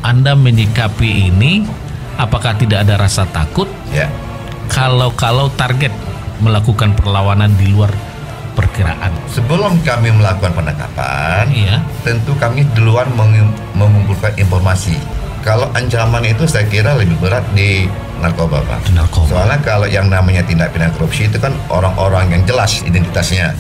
Anda menyikapi ini, apakah tidak ada rasa takut? Ya. Kalau target melakukan perlawanan di luar perkiraan. Sebelum kami melakukan penangkapan, Iya. tentu kami duluan mengumpulkan informasi. Kalau ancaman itu saya kira lebih berat di narkoba, Pak. Di narkoba. Soalnya kalau yang namanya tindak pidana korupsi itu kan orang-orang yang jelas identitasnya.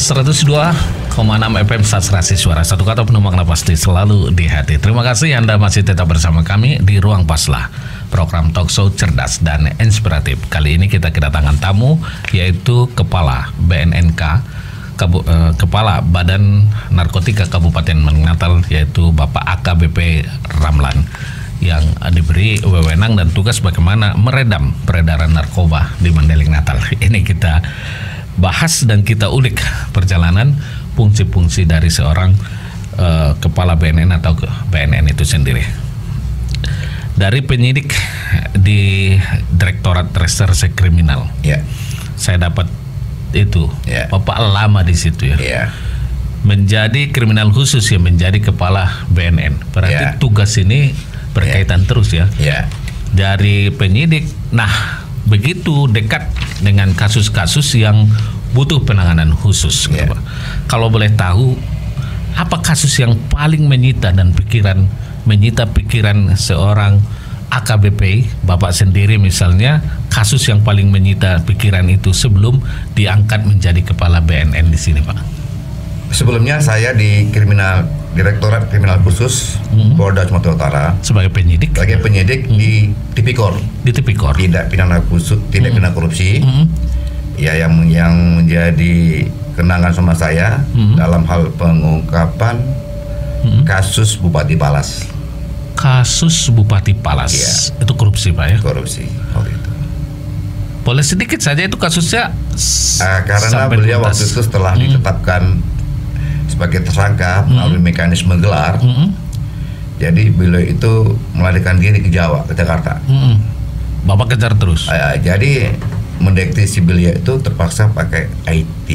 ...102,6 FM Sastrasi Suara. Satu kata penuh makna pasti selalu di hati. Terima kasih Anda masih tetap bersama kami di Ruang Paslah, program talkshow cerdas dan inspiratif. Kali ini kita kedatangan tamu, yaitu Kepala BNNK, Kepala Badan Narkotika Kabupaten Natal, yaitu Bapak AKBP Ramlan, yang diberi wewenang dan tugas bagaimana meredam peredaran narkoba di Mandailing Natal. Ini kita bahas dan kita ulik perjalanan fungsi-fungsi dari seorang kepala BNN atau BNN itu sendiri. Dari penyidik di Direktorat Reserse Kriminal, Ya. saya dapat itu, Ya. Bapak lama di situ ya. Ya. Menjadi kriminal khusus ya, menjadi kepala BNN. Berarti Ya. tugas ini berkaitan terus ya. Ya. Dari penyidik, nah begitu dekat dengan kasus-kasus yang butuh penanganan khusus. Yeah. Gitu, Pak. Kalau boleh tahu, apa kasus yang paling menyita pikiran seorang AKBP, Bapak sendiri misalnya, kasus yang paling menyita pikiran itu sebelum diangkat menjadi kepala BNN di sini, Pak? Sebelumnya saya di Direktorat Kriminal Khusus Polda Sumatera Utara Sebagai penyidik? sebagai penyidik di Tipikor. Di Tipikor. Tindak pidana khusus, tindak pidana korupsi. Ya, yang menjadi kenangan sama saya dalam hal pengungkapan kasus Bupati Palas. Kasus Bupati Palas. Iya. Itu korupsi, Pak ya? Korupsi waktu itu. Boleh sedikit saja itu kasusnya? Karena sampai beliau tuntas. waktu itu setelah ditetapkan sebagai tersangka melalui mekanisme gelar, jadi beliau itu melarikan diri ke Jawa, ke Jakarta. Bapak kejar terus? Jadi mendeteksi beliau itu terpaksa pakai IT,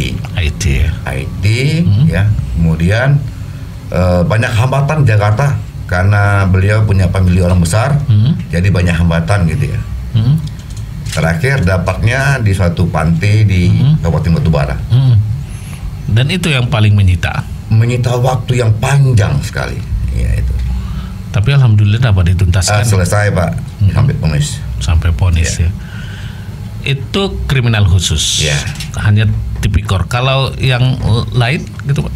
ya. Kemudian banyak hambatan Jakarta karena beliau punya famili orang besar, jadi banyak hambatan gitu ya. Terakhir dapatnya di suatu panti di Kabupaten Batubara. Dan itu yang paling menyita waktu yang panjang sekali, ya itu. Tapi alhamdulillah dapat dituntaskan. Selesai, Pak, sampai vonis. Ya. Itu kriminal khusus. Ya. Hanya Tipikor. Kalau yang lain gitu, Pak?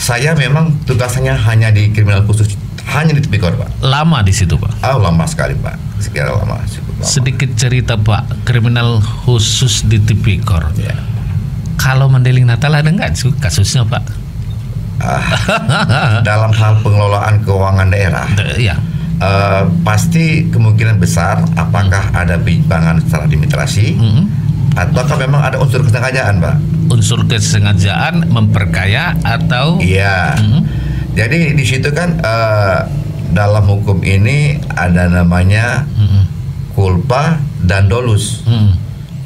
Saya memang tugasnya hanya di kriminal khusus, hanya di Tipikor, Pak. Lama di situ, Pak? Lama sekali, Pak. Cukup lama. Sedikit cerita, Pak, kriminal khusus di Tipikor. Ya. Kalau Mandailing Natal ada nggak kasusnya, Pak? Dalam hal pengelolaan keuangan daerah, Iya. Pasti kemungkinan besar apakah ada penyimpangan secara administrasi ataukah memang ada unsur kesengajaan, Pak? Unsur kesengajaan memperkaya atau? Iya. Jadi di situ kan dalam hukum ini ada namanya culpa dan dolus.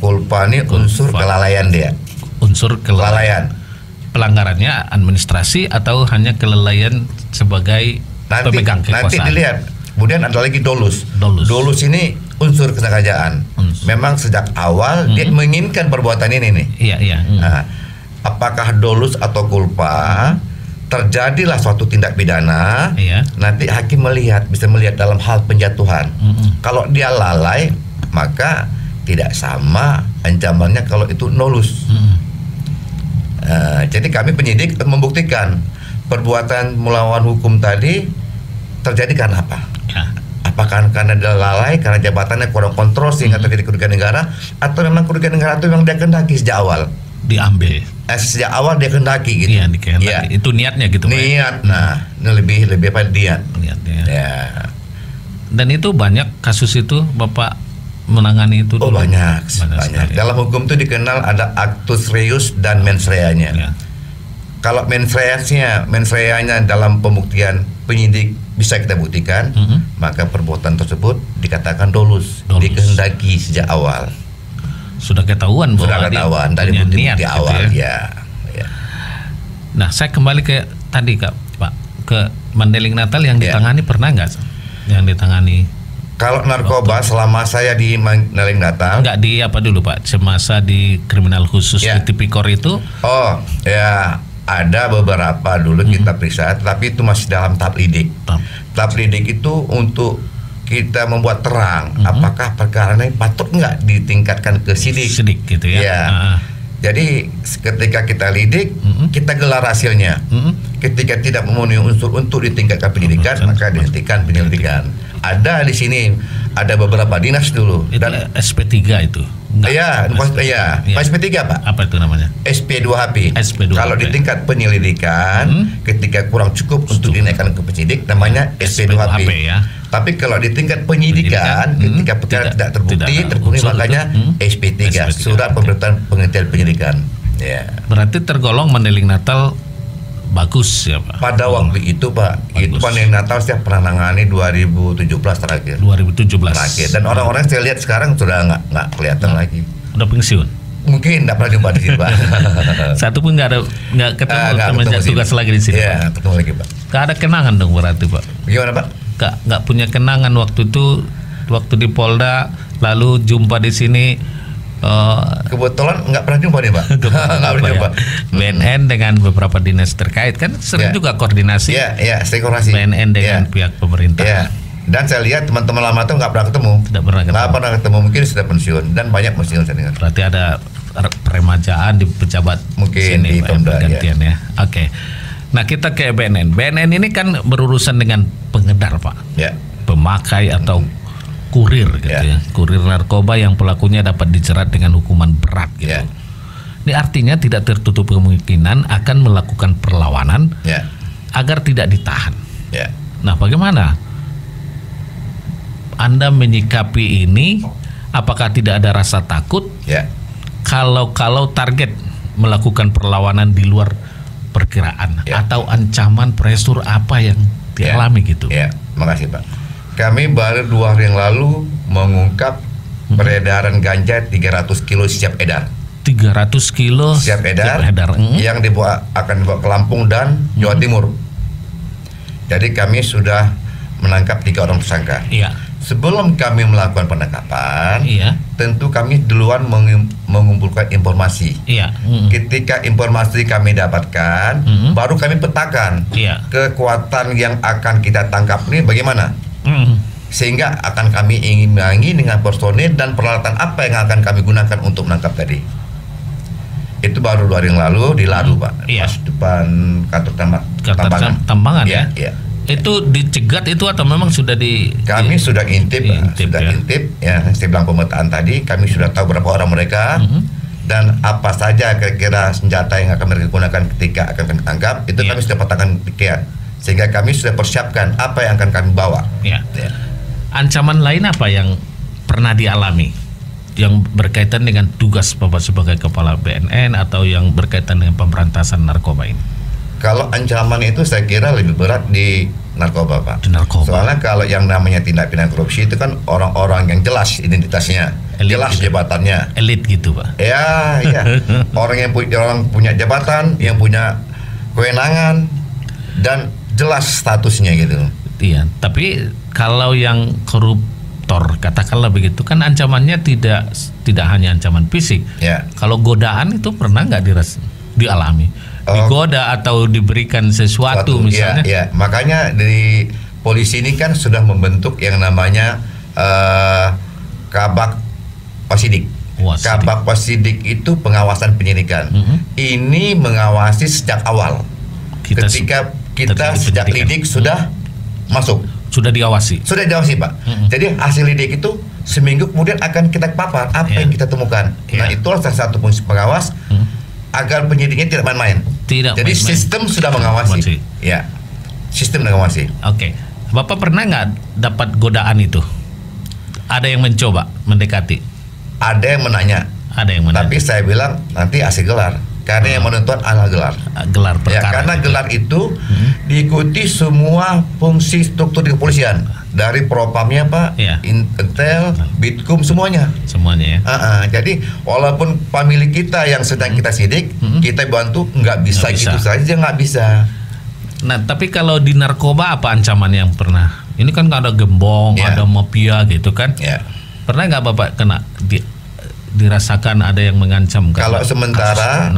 Culpa ini unsur kelalaian dia. Unsur kelalaian. Pelanggarannya administrasi atau hanya kelalaian sebagai pemegang kekuasaan? Nanti dilihat. Kemudian ada lagi dolus. Dolus ini unsur kesengajaan. Memang sejak awal dia menginginkan perbuatan ini nih. Iya. Nah, apakah dolus atau culpa, terjadilah suatu tindak pidana. Iya. Nanti hakim bisa melihat dalam hal penjatuhan. Kalau dia lalai, maka tidak sama ancamannya kalau itu dolus. Jadi kami penyidik membuktikan perbuatan melawan hukum tadi terjadi karena apa? Ya. Apakah karena dia lalai, karena jabatannya kurang kontrol sehingga terjadi kerugian negara, atau memang kerugian negara itu yang dia kendaki sejak awal? Diambil. Sejak awal dia kendaki gitu. Iya, dikehendaki. Ya. Itu niatnya gitu, Pak. Niat. Nah, ini lebih apa niat? Niatnya. Ya. Dan itu banyak kasus itu Bapak menangani itu dulu? Banyak. Sekali. Dalam hukum itu dikenal ada actus reus dan mens rea-nya. Ya. Kalau mens rea-nya dalam pembuktian penyidik bisa kita buktikan, maka perbuatan tersebut dikatakan dolus. Dikehendaki sejak awal. Sudah ketahuan bahwa Sudah ketahuan dari bukti-bukti awal gitu ya. Nah, saya kembali ke tadi Pak, ke Mandeling Natal yang ditangani pernah nggak? Yang ditangani? Kalau narkoba selama saya di Mandeling Natal, nggak di apa dulu Pak? Semasa di kriminal khusus di Tipikor itu? Oh ya, ada beberapa dulu kita periksa, tapi itu masih dalam tahap lidik. Tahap lidik itu untuk kita membuat terang apakah perkara ini patut nggak ditingkatkan ke sidik. Sidik gitu ya. Jadi ketika kita lidik, kita gelar hasilnya. Ketika tidak memenuhi unsur untuk ditingkatkan penyidikan, maka dihentikan penyelidikan. Ada di sini, ada beberapa dinas dulu. Itu Dan SP3 itu? Iya, SP3 Pak. Apa itu namanya? SP2HP. SP2HP. Kalau di tingkat penyelidikan, ketika kurang cukup untuk dinaikkan ke penyidik, namanya SP2HP. Ya. Tapi kalau di tingkat penyidikan, ketika perkara tidak terbukti, terpenuhi, makanya SP3, surat pemberitahuan penghentian penyidikan. Ya. Berarti tergolong Mandeling Natal bagus ya Pak? Pada waktu itu Pak, itu Mandeling Natal saya pernah nangani 2017 terakhir. 2017 terakhir. Dan orang-orang saya lihat sekarang sudah nggak kelihatan lagi. Udah pensiun? Mungkin nggak pernah jumpa di sini Pak. Satu pun nggak ketemu semenjak tugas lagi di sini. Iya, ketemu lagi Pak. Nggak ada kenangan dong berarti Pak? Gimana Pak? Nggak punya kenangan waktu itu, waktu di Polda, lalu jumpa di sini. Kebetulan nggak pernah jumpa nih Pak. Nggak pernah jumpa. BNN dengan beberapa dinas terkait kan sering juga koordinasi. Iya, sering koordinasi. BNN dengan pihak pemerintah. Iya. Dan saya lihat teman-teman lama itu nggak pernah ketemu. Nggak pernah ketemu, mungkin sudah pensiun dan banyak pensiun saya dengar. Berarti ada peremajaan di pejabat mungkin sini, di Pemda pergantian ya. Oke. Nah kita ke BNN. BNN ini kan berurusan dengan pengedar Pak, pemakai atau kurir gitu ya. Kurir narkoba yang pelakunya dapat dijerat dengan hukuman berat gitu. Ini artinya tidak tertutup kemungkinan akan melakukan perlawanan agar tidak ditahan. Nah bagaimana Anda menyikapi ini? Apakah tidak ada rasa takut kalau target melakukan perlawanan di luar perkiraan atau ancaman pressure apa yang dialami gitu? Makasih Pak. Kami baru 2 hari yang lalu mengungkap peredaran ganja 300 kilo siap edar. 300 kilo siap edar yang akan dibawa ke Lampung dan Jawa Timur. Jadi kami sudah menangkap 3 orang tersangka. Sebelum kami melakukan penangkapan, tentu kami duluan mengumpulkan informasi. Ketika informasi kami dapatkan, baru kami petakan kekuatan yang akan kita tangkap ini bagaimana. Sehingga akan kami imbangi dengan personil dan peralatan apa yang akan kami gunakan untuk menangkap tadi. Itu baru 2 hari yang lalu di Ladu Pak, pas depan kantor tambangan. Itu dicegat itu atau memang sudah kami sudah intip, intip ya. Saya bilang pemetaan tadi, kami sudah tahu berapa orang mereka dan apa saja kira-kira senjata yang akan mereka gunakan ketika akan kami tangkap. Itu kami sudah petakan pikiran, sehingga kami sudah persiapkan apa yang akan kami bawa. Ancaman lain apa yang pernah dialami yang berkaitan dengan tugas Bapak sebagai kepala BNN atau yang berkaitan dengan pemberantasan narkoba ini? Kalau ancaman itu saya kira lebih berat di narkoba Pak. Soalnya kalau yang namanya tindak pidana korupsi itu kan orang-orang yang jelas identitasnya, jelas jabatannya. Elit gitu Pak. Ya. Orang punya jabatan, yang punya kewenangan dan jelas statusnya gitu. Iya, tapi kalau yang koruptor katakanlah begitu kan ancamannya tidak hanya ancaman fisik. Kalau godaan itu pernah nggak dialami? Digoda atau diberikan sesuatu misalnya. Makanya dari polisi ini kan sudah membentuk yang namanya Kabak Pasidik. Kabak Pasidik itu pengawasan penyidikan. Ini mengawasi sejak awal. Ketika kita sejak lidik sudah masuk. Sudah diawasi Pak. Jadi hasil lidik itu seminggu kemudian akan kita papar apa yang kita temukan. Nah itulah salah satu fungsi pengawas agar penyidiknya tidak main-main. Jadi sistem sudah mengawasi. Sistem mengawasi. Oke. Bapak pernah nggak dapat godaan itu? Ada yang mencoba mendekati? Ada yang menanya. Tapi saya bilang nanti hasil gelar. Karena yang menentukan adalah gelar. Gelar perkara. Ya, karena gelar itu diikuti semua fungsi struktur di kepolisian. Dari propamnya Pak, Intel, Bitkum semuanya. Semuanya ya. Jadi walaupun pemilik kita yang sedang kita sidik, kita bantu nggak bisa gitu saja, nggak bisa. Nah, tapi kalau di narkoba apa ancaman yang pernah? Ini kan ada gembong, ada mafia gitu kan? Pernah nggak Bapak kena dirasakan ada yang mengancam? Kalau sementara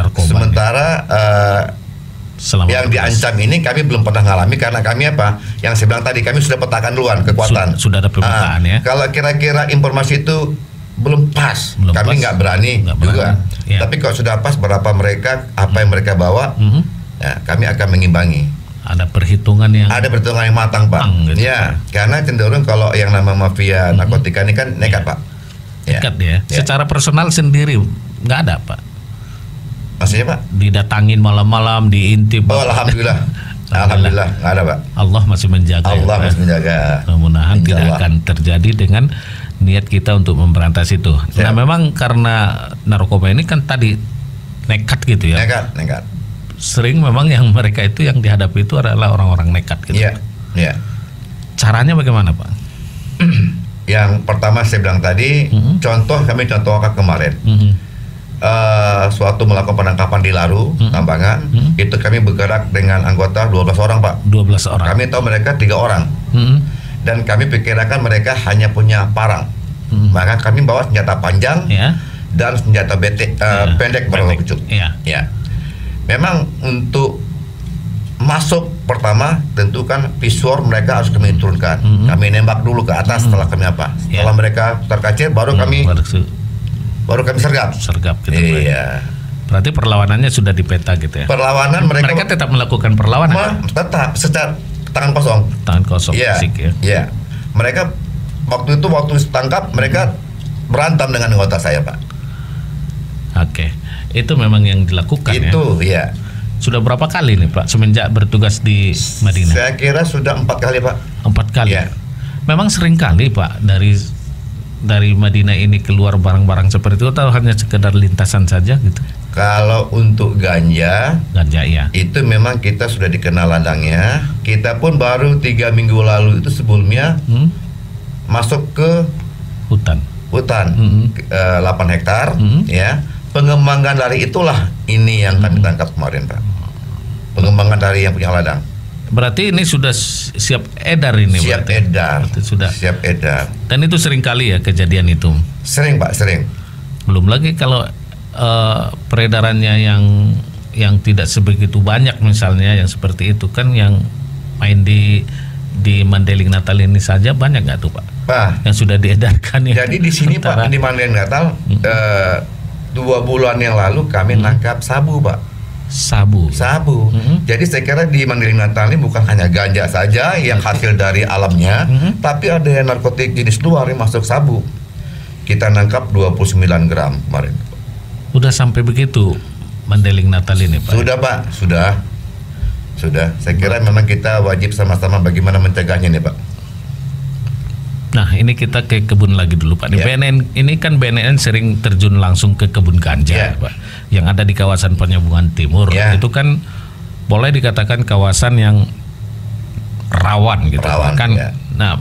yang diancam ini kami belum pernah ngalami karena kami apa? Yang saya bilang tadi kami sudah petakan duluan kekuatan. Sudah ada pemetaan ya. Kalau kira-kira informasi itu belum pas, kami nggak berani juga. Tapi kalau sudah pas berapa mereka, apa yang mereka bawa, ya, kami akan mengimbangi. Ada perhitungan yang matang Pak. Gitu. Ya, karena cenderung kalau yang nama mafia narkotika ini kan nekat Pak. Nekat ya. Secara personal sendiri nggak ada Pak. Maksudnya Pak? Didatangin malam-malam, diintip. Oh, alhamdulillah. Alhamdulillah nggak ada Pak. Allah masih menjaga. Allah masih menjaga. Mudah-mudahan tidak akan terjadi dengan niat kita untuk memberantas itu. Nah, memang karena narkoba ini kan tadi nekat gitu ya. Nekat. Sering memang yang mereka itu yang dihadapi itu adalah orang-orang nekat gitu. Iya. Caranya bagaimana Pak? Yang pertama saya bilang tadi, kami contohkan kemarin. Suatu melakukan penangkapan di Laru, Tambangan, itu kami bergerak dengan anggota 12 orang Pak. 12 orang. Kami tahu mereka 3 orang. Dan kami pikirkan mereka hanya punya parang. Maka kami bawa senjata panjang dan senjata pendek berlalu kecil. Memang untuk masuk pertama tentu kan visual mereka harus kami turunkan. Kami nembak dulu ke atas setelah kami apa? Setelah mereka terkacir baru kami sergap gitu. Iya. Berarti perlawanannya sudah dipeta gitu ya. Perlawanan mereka tetap melakukan perlawanan. Tetap secara tangan kosong. Tangan kosong fisik ya. Iya. Mereka waktu ditangkap mereka berantem dengan anggota saya Pak. Oke. Itu memang yang dilakukan itu ya. Sudah berapa kali nih Pak semenjak bertugas di Madinah? Saya kira sudah 4 kali Pak. 4 kali. Ya. Memang sering kali Pak dari Madinah ini keluar barang-barang seperti itu atau hanya sekedar lintasan saja gitu? Kalau untuk ganja ya. Itu memang kita sudah dikenal ladangnya. Kita pun baru 3 minggu lalu itu sebelumnya masuk ke hutan 8 hektar ya. Pengembangan dari itulah ini yang kami tangkap kemarin Pak. Pengembangan dari yang punya ladang. Berarti ini sudah siap edar ini. Siap edar. Sudah siap edar. Dan itu sering kali ya kejadian itu. Sering Pak, sering. Belum lagi kalau peredarannya yang tidak sebegitu banyak misalnya yang seperti itu kan yang main di Mandailing Natal ini saja banyak nggak tuh Pak? Yang sudah diedarkan ya. Jadi di sini Pak di Mandailing Natal 2 bulan yang lalu kami nangkap sabu Pak. Sabu. Jadi saya kira di Mandailing Natal ini bukan hanya ganja saja yang hasil dari alamnya, tapi ada narkotik jenis luar yang masuk sabu. Kita nangkap 29 gram kemarin. Udah sampai begitu Mandailing Natal ini Pak? Sudah Pak, sudah. Saya kira memang kita wajib sama-sama bagaimana mencegahnya nih Pak. Nah ini kita ke kebun lagi dulu Pak. Di BNN ini kan BNN sering terjun langsung ke kebun ganja Pak, yang ada di kawasan Penyambungan Timur. Itu kan boleh dikatakan kawasan yang rawan gitu. Nah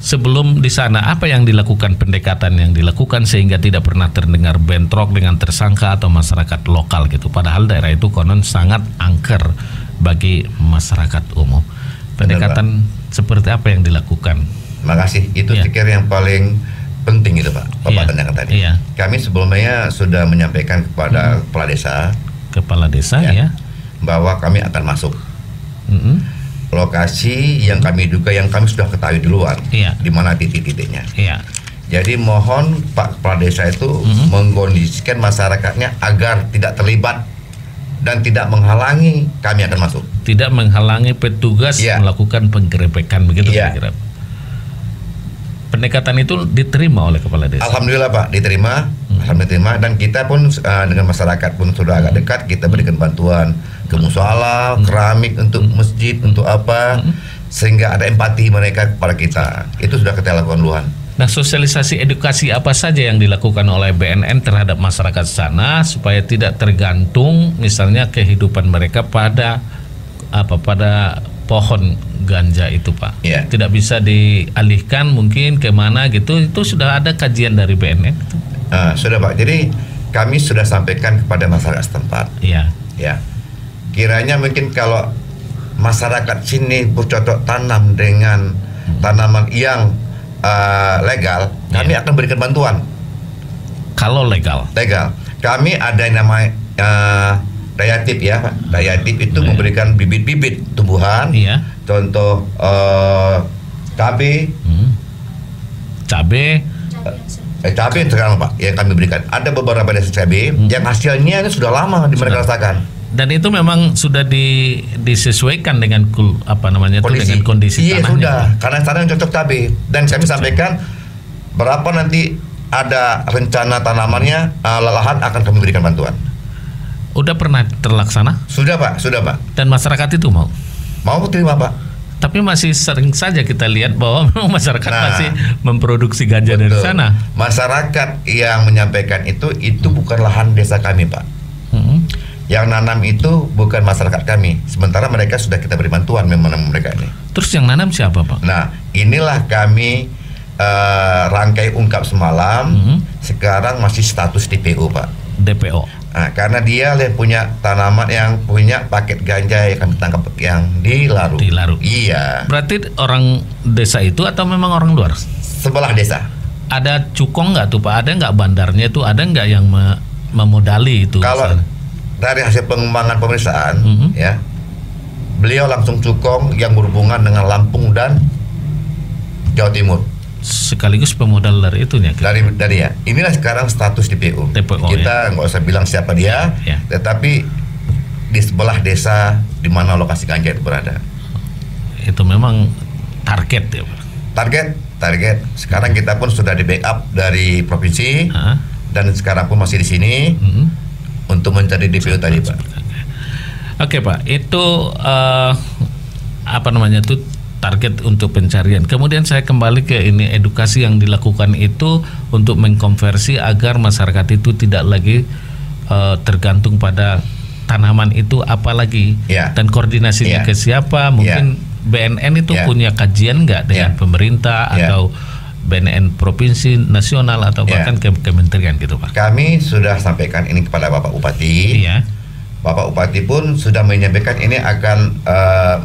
sebelum di sana apa yang dilakukan, pendekatan yang dilakukan sehingga tidak pernah terdengar bentrok dengan tersangka atau masyarakat lokal gitu. Padahal daerah itu konon sangat angker bagi masyarakat umum. Pendekatan seperti apa yang dilakukan? Makasih, itu pikir yang paling penting itu Pak, Bapak tanyakan tadi. Kami sebelumnya sudah menyampaikan kepada kepala desa bahwa kami akan masuk lokasi yang kami duga, yang kami sudah ketahui duluan di mana titik-titiknya. Jadi mohon Pak Kepala Desa itu mengkondisikan masyarakatnya agar tidak terlibat dan tidak menghalangi kami akan masuk. Tidak menghalangi petugas melakukan penggerebekan begitu kira-kira. Pendekatan itu diterima oleh Kepala Desa. Alhamdulillah Pak, diterima. Alhamdulillah, dan kita pun dengan masyarakat pun sudah agak dekat. Kita berikan bantuan ke musola, keramik untuk masjid, untuk apa, sehingga ada empati mereka kepada kita. Itu sudah kita lakukan duluan. Nah, sosialisasi edukasi apa saja yang dilakukan oleh BNN terhadap masyarakat sana supaya tidak tergantung misalnya kehidupan mereka pada pohon ganja itu, Pak? Iya. Tidak bisa dialihkan mungkin kemana gitu? Itu sudah ada kajian dari BNN? Sudah, Pak. Jadi kami sudah sampaikan kepada masyarakat setempat. Iya. Ya, kiranya mungkin kalau masyarakat sini bercocok tanam dengan tanaman yang legal, kami akan berikan bantuan. Kalau legal. Kami ada yang namanya Dayatip ya, Pak. Dayatip itu memberikan bibit-bibit tumbuhan. Iya. Contoh cabai. Cabai sekarang, Pak, yang kami berikan. Ada beberapa desa cabai yang hasilnya ini sudah lama mereka rasakan. Dan itu memang sudah disesuaikan dengan dengan kondisi iya, tanahnya. Sudah, karena tanah yang cocok cabai. Dan kami sampaikan berapa nanti ada rencana tanamannya, lahan akan kami berikan bantuan. Udah pernah terlaksana? Sudah, Pak. Dan masyarakat itu mau terima, Pak. Tapi masih sering saja kita lihat bahwa memang masyarakat masih memproduksi ganja dari sana. Masyarakat yang menyampaikan itu bukan lahan desa kami, Pak. Yang nanam itu bukan masyarakat kami. Sementara mereka sudah kita beri bantuan memang mereka ini. Terus yang nanam siapa, Pak? Nah, inilah kami rangkai ungkap semalam. Sekarang masih status DPO, Pak. DPO. Nah, karena dia yang punya tanaman yang punya paket ganja yang kami tangkap yang di Laru. Iya. Berarti orang desa itu atau memang orang luar? Sebelah desa. Ada cukong nggak tuh, Pak? Ada nggak bandarnya itu? Ada nggak yang memodali itu? Kalau dari hasil pengembangan pemeriksaan, ya, beliau langsung cukong yang berhubungan dengan Lampung dan Jawa Timur. Sekaligus pemodal dari itunya. Dari ya. Inilah sekarang status DPO. Kita nggak usah bilang siapa dia, tetapi di sebelah desa di mana lokasi ganja itu berada. Itu memang target ya, Pak. Target. Sekarang kita pun sudah di backup dari provinsi dan sekarang pun masih di sini untuk mencari DPO tadi, Pak. Oke, Pak. Itu tuh target untuk pencarian. Kemudian saya kembali ke ini, edukasi yang dilakukan itu untuk mengkonversi agar masyarakat itu tidak lagi tergantung pada tanaman itu, apalagi dan koordinasinya ke siapa. Mungkin BNN itu punya kajian nggak dengan pemerintah atau BNN provinsi, nasional atau bahkan kementerian gitu, Pak? Kami sudah sampaikan ini kepada Bapak Bupati. Iya. Bapak Bupati pun sudah menyampaikan ini akan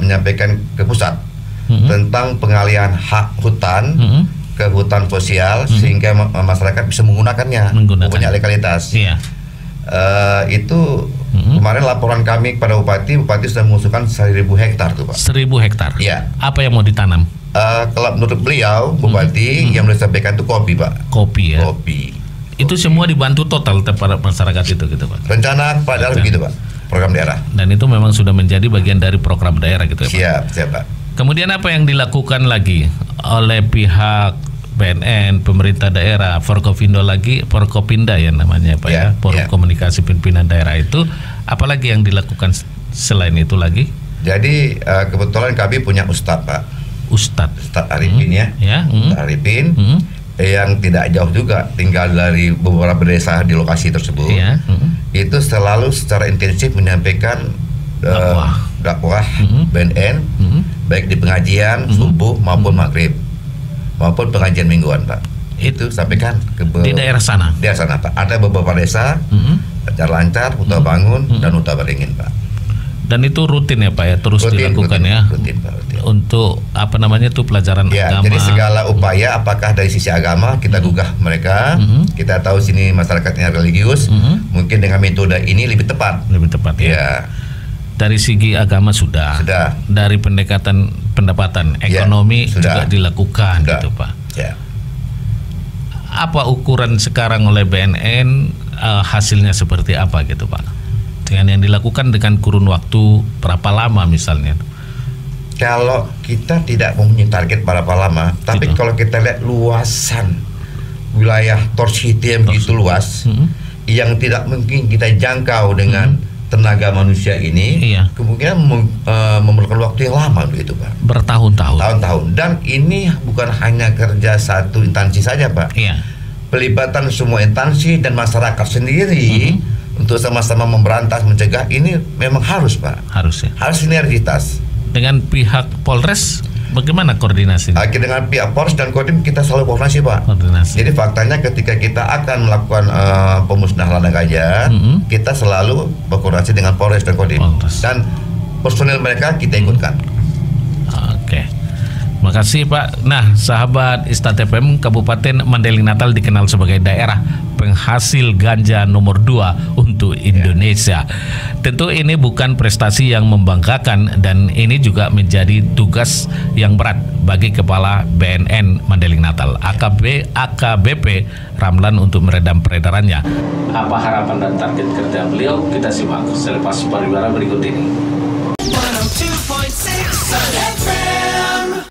menyampaikan ke pusat tentang pengalihan hak hutan ke hutan sosial sehingga masyarakat bisa menggunakannya. Punya legalitas. Iya. Itu kemarin laporan kami kepada Bupati sudah mengusulkan 1.000 hektar tuh, Pak. 1.000 hektar. Iya. Apa yang mau ditanam? Kalau menurut beliau Bupati yang disampaikan itu kopi, Pak. Kopi ya. Itu semua dibantu total para masyarakat itu gitu, Pak. Rencana Pak daerah begitu, Pak. Program daerah. Dan itu memang sudah menjadi bagian dari program daerah gitu ya, Pak. Siap, Pak. Kemudian apa yang dilakukan lagi oleh pihak BNN, pemerintah daerah, Forkopinda ya namanya, Pak ya. Forum Komunikasi Pimpinan Daerah itu, apalagi yang dilakukan selain itu lagi? Jadi kebetulan kami punya Ustadz, Pak. Ustadz Arifin Ustadz Arifin yang tidak jauh juga tinggal dari beberapa desa di lokasi tersebut. Itu selalu secara intensif menyampaikan dakwah BNN baik di pengajian subuh maupun maghrib maupun pengajian mingguan, Pak. Itu sampaikan di daerah sana. Di daerah sana, Pak. Ada beberapa desa Lancar, Huta Bangun dan Huta Beringin, Pak. Dan itu rutin ya, Pak ya, terus dilakukan ya. Rutin, Pak. Untuk pelajaran agama. Jadi segala upaya apakah dari sisi agama kita gugah mereka. Kita tahu sini masyarakatnya religius. Mungkin dengan metode ini lebih tepat. Ya. Dari segi agama sudah. Dari pendapatan ekonomi juga dilakukan gitu, Pak. Ya. Apa ukuran sekarang oleh BNN, hasilnya seperti apa gitu, Pak? Dengan yang dilakukan dengan kurun waktu berapa lama misalnya? Kalau kita tidak mempunyai target berapa lama, tapi kalau kita lihat luasan wilayah Tor City yang begitu luas, yang tidak mungkin kita jangkau dengan tenaga manusia ini Iya. kemungkinan memerlukan waktu yang lama begitu Pak. Bertahun-tahun. Tahun-tahun. Dan ini bukan hanya kerja satu instansi saja Pak. Iya. Pelibatan semua instansi dan masyarakat sendiri untuk sama-sama memberantas, mencegah ini memang harus Pak. Harus ya. Harus sinergitas. Dengan pihak Polres bagaimana koordinasi? Dengan pihak Polres dan Kodim kita selalu koordinasi Pak. Koordinasi. Jadi faktanya ketika kita akan melakukan pemusnahan ladang gajah, kita selalu berkoordinasi dengan Polres dan Kodim. Polres. Dan personil mereka kita ikutkan. Oke. Makasih Pak. Nah, sahabat Istat FM, Kabupaten Mandailing Natal dikenal sebagai daerah penghasil ganja nomor 2 untuk Indonesia. Tentu ini bukan prestasi yang membanggakan dan ini juga menjadi tugas yang berat bagi Kepala BNN Mandailing Natal, AKBP Ramlan, untuk meredam peredarannya. Apa harapan dan target kerja beliau? Kita simak selepas pariwara berikut ini. 102.6 FM.